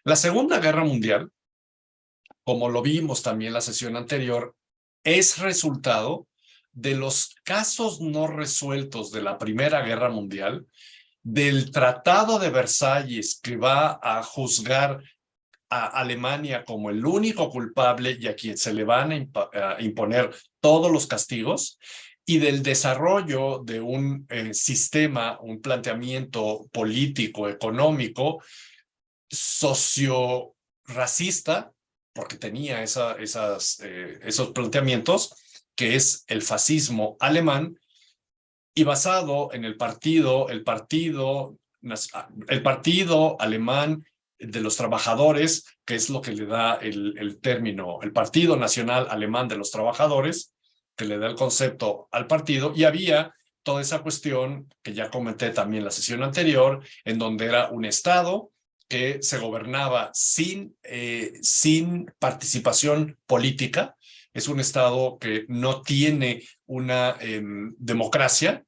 La Segunda Guerra Mundial, como lo vimos también en la sesión anterior, es resultado de los casos no resueltos de la Primera Guerra Mundial, del Tratado de Versalles que va a juzgar a Alemania como el único culpable y a quien se le van a imponer todos los castigos, y del desarrollo de un sistema, un planteamiento político, económico, socio-racista, porque tenía esos planteamientos, que es el fascismo alemán, y basado en el partido alemán de los trabajadores, que es lo que le da el término, el Partido Nacional Alemán de los Trabajadores, que le da el concepto al partido, y había toda esa cuestión que ya comenté también en la sesión anterior, en donde era un Estado que se gobernaba sin participación política. Es un Estado que no tiene una democracia,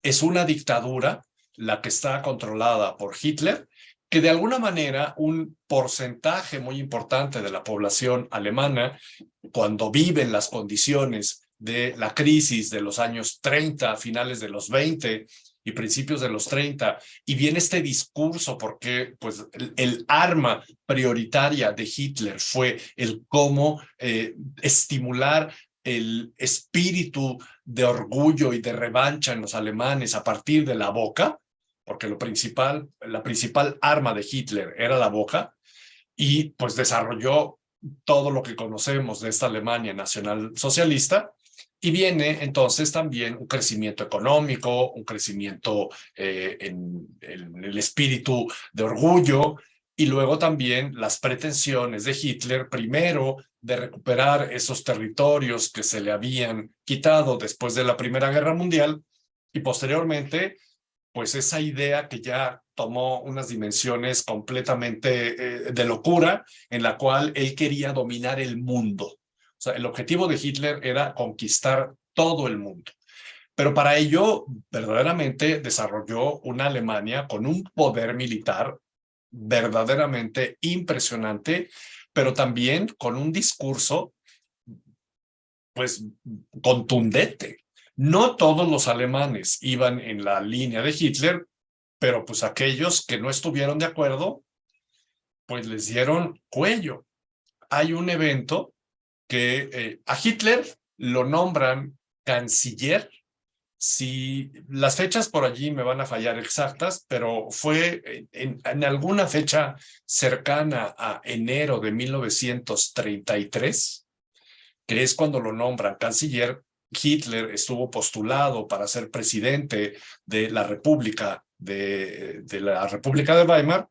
es una dictadura la que está controlada por Hitler, que de alguna manera un porcentaje muy importante de la población alemana, cuando vive en las condiciones de la crisis de los años 30, finales de los 20 y principios de los 30, y viene este discurso porque pues, el arma prioritaria de Hitler fue el cómo estimular el espíritu de orgullo y de revancha en los alemanes a partir de la boca, porque la principal arma de Hitler era la boca, y pues desarrolló todo lo que conocemos de esta Alemania nacional socialista, y viene entonces también un crecimiento económico, un crecimiento en el espíritu de orgullo, y luego también las pretensiones de Hitler, primero de recuperar esos territorios que se le habían quitado después de la Primera Guerra Mundial, y posteriormente, pues esa idea que ya tomó unas dimensiones completamente de locura, en la cual él quería dominar el mundo. O sea, el objetivo de Hitler era conquistar todo el mundo. Pero para ello, verdaderamente desarrolló una Alemania con un poder militar verdaderamente impresionante, pero también con un discurso, pues, contundente. No todos los alemanes iban en la línea de Hitler, pero pues aquellos que no estuvieron de acuerdo, pues les dieron cuello. Hay un evento que a Hitler lo nombran canciller. Si las fechas por allí me van a fallar exactas, pero fue en alguna fecha cercana a enero de 1933, que es cuando lo nombran canciller. Hitler estuvo postulado para ser presidente de la República de Weimar,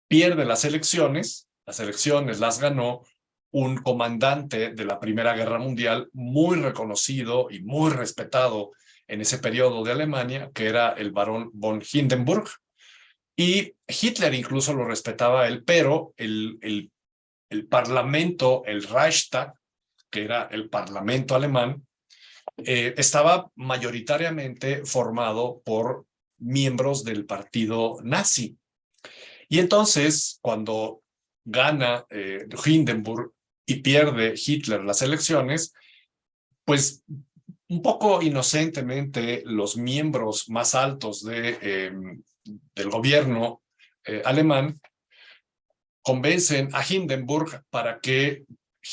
pierde las elecciones las ganó un comandante de la Primera Guerra Mundial muy reconocido y muy respetado en ese periodo de Alemania, que era el barón von Hindenburg, y Hitler incluso lo respetaba a él, pero el parlamento, el Reichstag, que era el parlamento alemán, estaba mayoritariamente formado por miembros del partido nazi. Y entonces, cuando gana Hindenburg y pierde Hitler las elecciones, pues un poco inocentemente los miembros más altos del gobierno alemán convencen a Hindenburg para que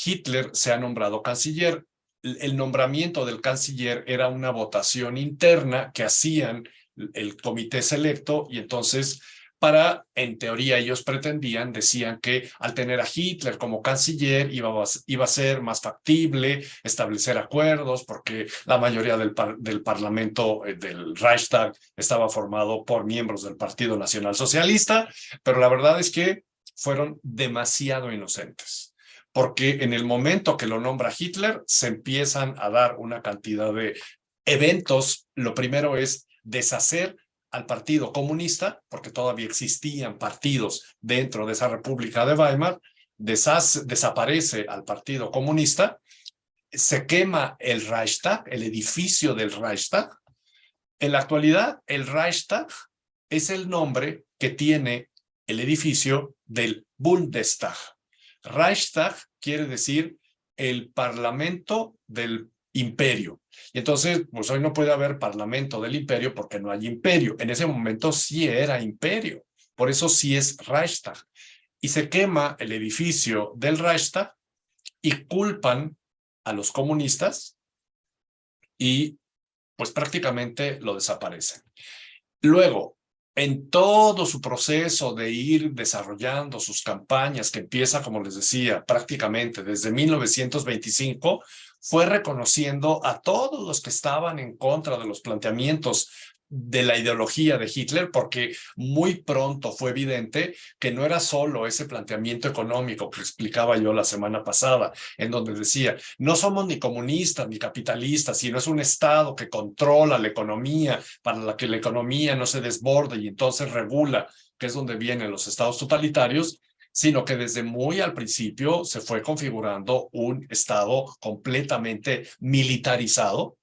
Hitler sea nombrado canciller. El nombramiento del canciller era una votación interna que hacían el comité selecto, y entonces en teoría ellos decían que al tener a Hitler como canciller iba a ser más factible establecer acuerdos, porque la mayoría del parlamento del Reichstag estaba formado por miembros del Partido Nacional Socialista, pero la verdad es que fueron demasiado inocentes, porque en el momento que lo nombra Hitler se empiezan a dar una cantidad de eventos. Lo primero es deshacer al Partido Comunista, porque todavía existían partidos dentro de esa República de Weimar. Desaparece al Partido Comunista, se quema el Reichstag, el edificio del Reichstag. En la actualidad, el Reichstag es el nombre que tiene el edificio del Bundestag. Reichstag quiere decir el Parlamento del Imperio. Y entonces, pues hoy no puede haber Parlamento del Imperio porque no hay imperio. En ese momento sí era imperio. Por eso sí es Reichstag. Y se quema el edificio del Reichstag y culpan a los comunistas y pues prácticamente lo desaparecen. Luego, en todo su proceso de ir desarrollando sus campañas, que empieza, como les decía, prácticamente desde 1925, fue reconociendo a todos los que estaban en contra de los planteamientos de la ideología de Hitler, porque muy pronto fue evidente que no era solo ese planteamiento económico que explicaba yo la semana pasada, en donde decía, no somos ni comunistas ni capitalistas, sino es un Estado que controla la economía para que la economía no se desborde y entonces regula, que es donde vienen los estados totalitarios, sino que desde muy al principio se fue configurando un Estado completamente militarizado.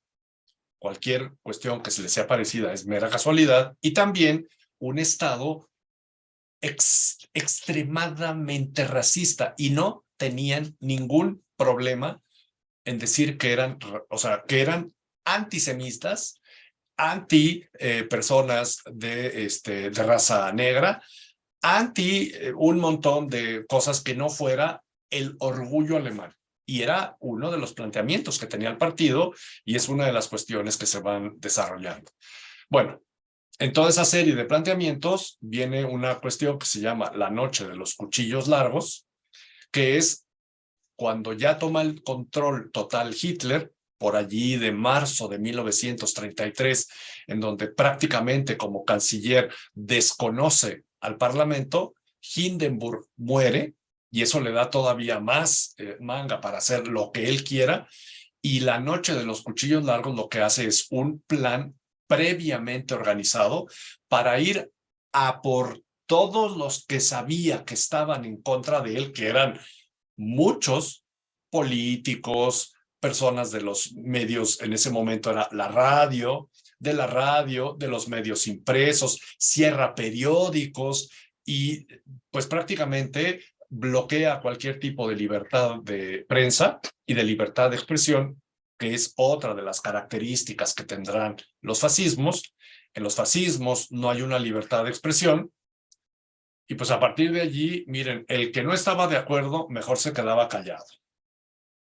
Cualquier cuestión que se le sea parecida es mera casualidad, y también un Estado extremadamente racista, y no tenían ningún problema en decir que eran, o sea, que eran antisemitas, anti personas de raza negra, anti un montón de cosas que no fuera el orgullo alemán. Y era uno de los planteamientos que tenía el partido y es una de las cuestiones que se van desarrollando. Bueno, en toda esa serie de planteamientos viene una cuestión que se llama la noche de los cuchillos largos, que es cuando ya toma el control total Hitler, por allí de marzo de 1933, en donde prácticamente como canciller desconoce al Parlamento, Hindenburg muere y eso le da todavía más manga para hacer lo que él quiera. Y la noche de los cuchillos largos lo que hace es un plan previamente organizado para ir a por todos los que sabía que estaban en contra de él, que eran muchos políticos, personas de los medios, en ese momento era la radio, de los medios impresos, cierra periódicos y pues prácticamente bloquea cualquier tipo de libertad de prensa y de libertad de expresión, que es otra de las características que tendrán los fascismos. En los fascismos no hay una libertad de expresión. Y pues a partir de allí, miren, el que no estaba de acuerdo, mejor se quedaba callado.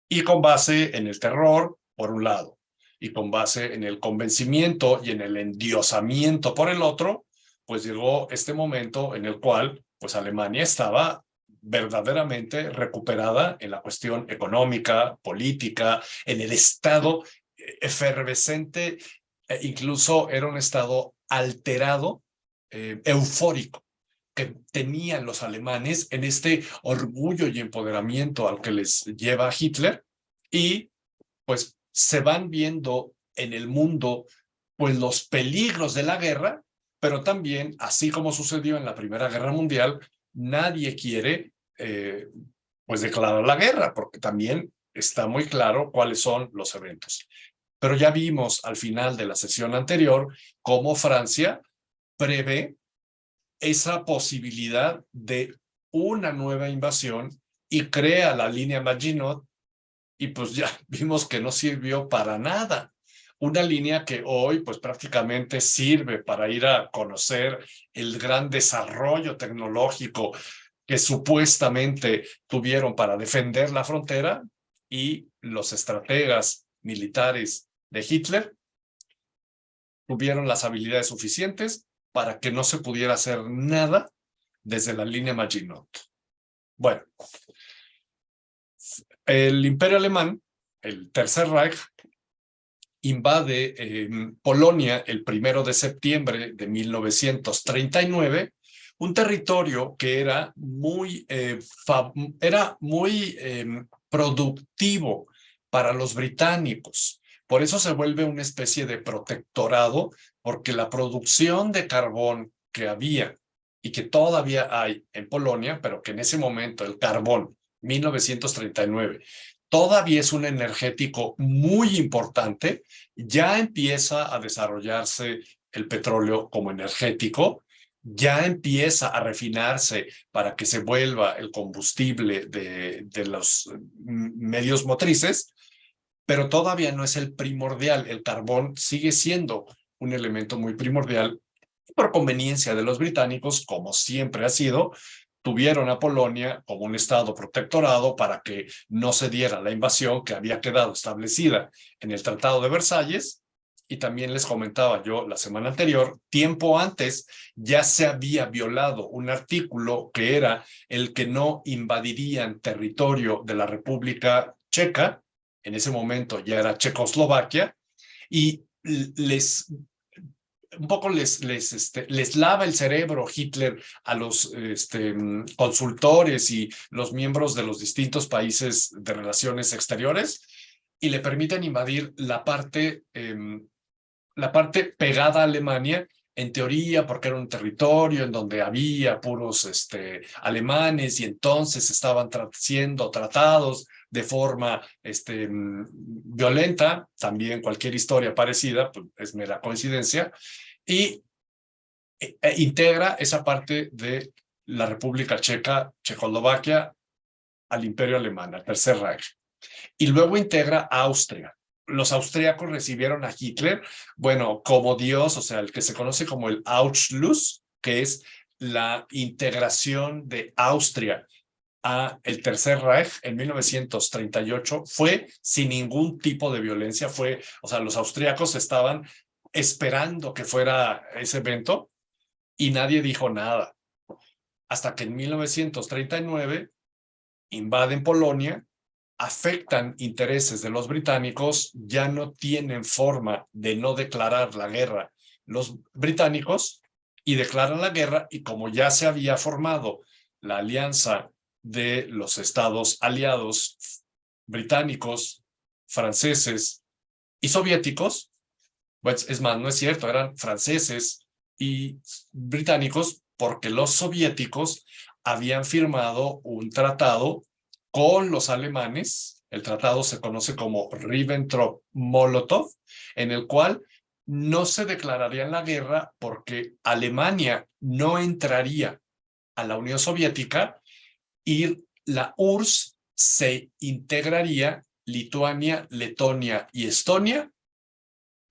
Y con base en el terror, por un lado, y con base en el convencimiento y en el endiosamiento por el otro, pues llegó este momento en el cual pues Alemania estaba verdaderamente recuperada en la cuestión económica, política, en el estado efervescente, incluso era un estado alterado, eufórico que tenían los alemanes en este orgullo y empoderamiento al que les lleva Hitler, y pues se van viendo en el mundo pues los peligros de la guerra, pero también, así como sucedió en la Primera Guerra Mundial, nadie quiere pues declarar la guerra, porque también está muy claro cuáles son los eventos. Pero ya vimos al final de la sesión anterior cómo Francia prevé esa posibilidad de una nueva invasión y crea la línea Maginot, y pues ya vimos que no sirvió para nada. Una línea que hoy pues prácticamente sirve para ir a conocer el gran desarrollo tecnológico que supuestamente tuvieron para defender la frontera, y los estrategas militares de Hitler tuvieron las habilidades suficientes para que no se pudiera hacer nada desde la línea Maginot. Bueno, el Imperio Alemán, el Tercer Reich, invade Polonia el 1 de septiembre de 1939, un territorio que era muy productivo para los británicos. Por eso se vuelve una especie de protectorado, porque la producción de carbón que había y que todavía hay en Polonia, pero que en ese momento el carbón, 1939, todavía es un energético muy importante, ya empieza a desarrollarse el petróleo como energético, ya empieza a refinarse para que se vuelva el combustible de los medios motrices, pero todavía no es el primordial. El carbón sigue siendo un elemento muy primordial por conveniencia de los británicos, como siempre ha sido. Tuvieron a Polonia como un estado protectorado para que no se diera la invasión que había quedado establecida en el Tratado de Versalles. Y también les comentaba yo la semana anterior, tiempo antes ya se había violado un artículo que era el que no invadirían territorio de la República Checa. En ese momento ya era Checoslovaquia, y un poco les lava el cerebro Hitler a los consultores y los miembros de los distintos países de relaciones exteriores, y le permiten invadir la parte pegada a Alemania, en teoría, porque era un territorio en donde había puros alemanes, y entonces estaban siendo tratados de forma violenta. También cualquier historia parecida pues, es mera coincidencia, y integra esa parte de la República Checa, Checoslovaquia, al Imperio Alemán, al Tercer Reich. Y luego integra a Austria. Los austríacos recibieron a Hitler, bueno, como Dios, o sea, el que se conoce como el Anschluss, que es la integración de Austria a el Tercer Reich en 1938, fue sin ningún tipo de violencia. Fue, o sea, los austríacos estaban esperando que fuera ese evento y nadie dijo nada. Hasta que en 1939 invaden Polonia, afectan intereses de los británicos, ya no tienen forma de no declarar la guerra los británicos, y declaran la guerra, y como ya se había formado la alianza de los estados aliados británicos, franceses y soviéticos, pues es más, no es cierto, eran franceses y británicos, porque los soviéticos habían firmado un tratado con los alemanes. El tratado se conoce como Ribbentrop-Molotov, en el cual no se declararía la guerra porque Alemania no entraría a la Unión Soviética y la URSS se integraría, Lituania, Letonia y Estonia,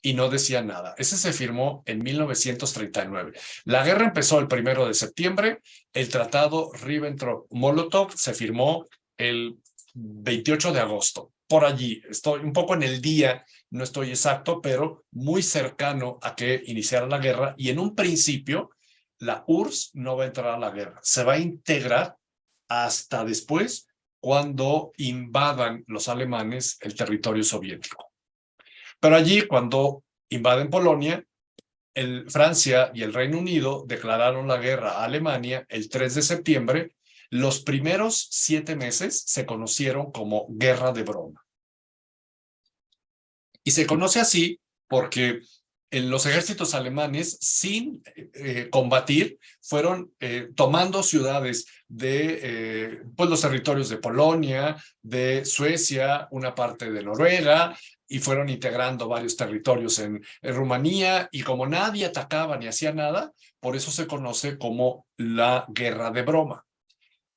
y no decía nada. Ese se firmó en 1939. La guerra empezó el 1 de septiembre. El tratado Ribbentrop-Molotov se firmó el 28 de agosto. Por allí, estoy un poco en el día, no estoy exacto, pero muy cercano a que iniciara la guerra. Y en un principio, la URSS no va a entrar a la guerra. Se va a integrar hasta después, cuando invadan los alemanes el territorio soviético. Pero allí, cuando invaden Polonia, Francia y el Reino Unido declararon la guerra a Alemania el 3 de septiembre. Los primeros 7 meses se conocieron como Guerra de Broma. Y se conoce así porque los ejércitos alemanes, sin combatir, fueron tomando ciudades de pues los territorios de Polonia, de Suecia, una parte de Noruega, y fueron integrando varios territorios en Rumanía, y como nadie atacaba ni hacía nada, por eso se conoce como la Guerra de Broma.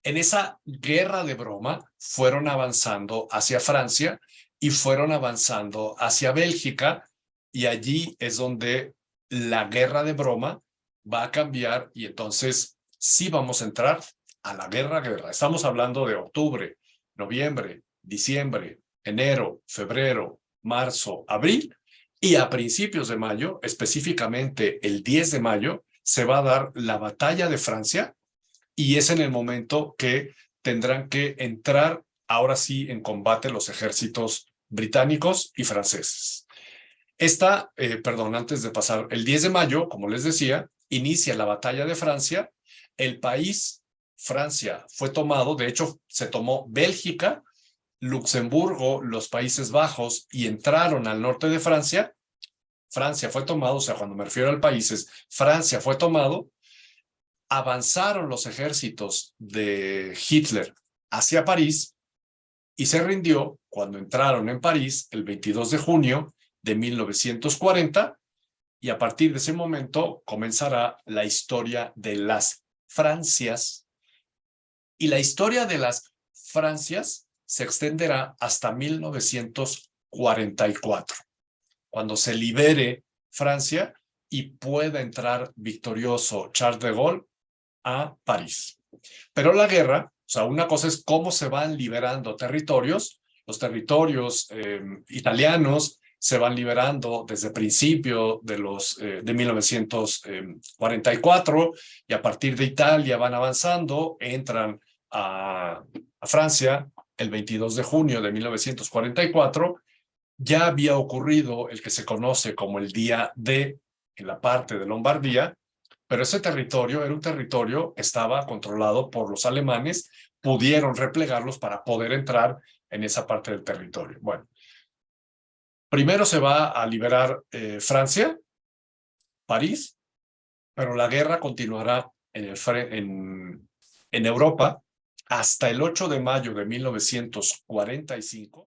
En esa Guerra de Broma fueron avanzando hacia Francia y fueron avanzando hacia Bélgica, y allí es donde la Guerra de Broma va a cambiar, y entonces sí vamos a entrar a la guerra. Estamos hablando de octubre, noviembre, diciembre, enero, febrero, marzo, abril, y a principios de mayo, específicamente el 10 de mayo, se va a dar la batalla de Francia, y es en el momento que tendrán que entrar ahora sí en combate los ejércitos británicos y franceses. Antes de pasar, el 10 de mayo, como les decía, inicia la batalla de Francia. El país, Francia, fue tomado, de hecho, se tomó Bélgica, Luxemburgo, los Países Bajos, y entraron al norte de Francia. Francia fue tomado, o sea, cuando me refiero al país, Francia fue tomado. Avanzaron los ejércitos de Hitler hacia París, y se rindió cuando entraron en París el 22 de junio de 1940, y a partir de ese momento comenzará la historia de las Francias, y la historia de las Francias se extenderá hasta 1944, cuando se libere Francia y pueda entrar victorioso Charles de Gaulle a París. Pero la guerra, o sea, una cosa es cómo se van liberando territorios, los territorios italianos se van liberando desde el principio de 1944, y a partir de Italia van avanzando, entran a Francia el 22 de junio de 1944. Ya había ocurrido el que se conoce como el Día D en la parte de Lombardía, pero ese territorio era un territorio que estaba controlado por los alemanes, pudieron replegarlos para poder entrar en esa parte del territorio. Bueno, primero se va a liberar Francia, París, pero la guerra continuará en Europa hasta el 8 de mayo de 1945.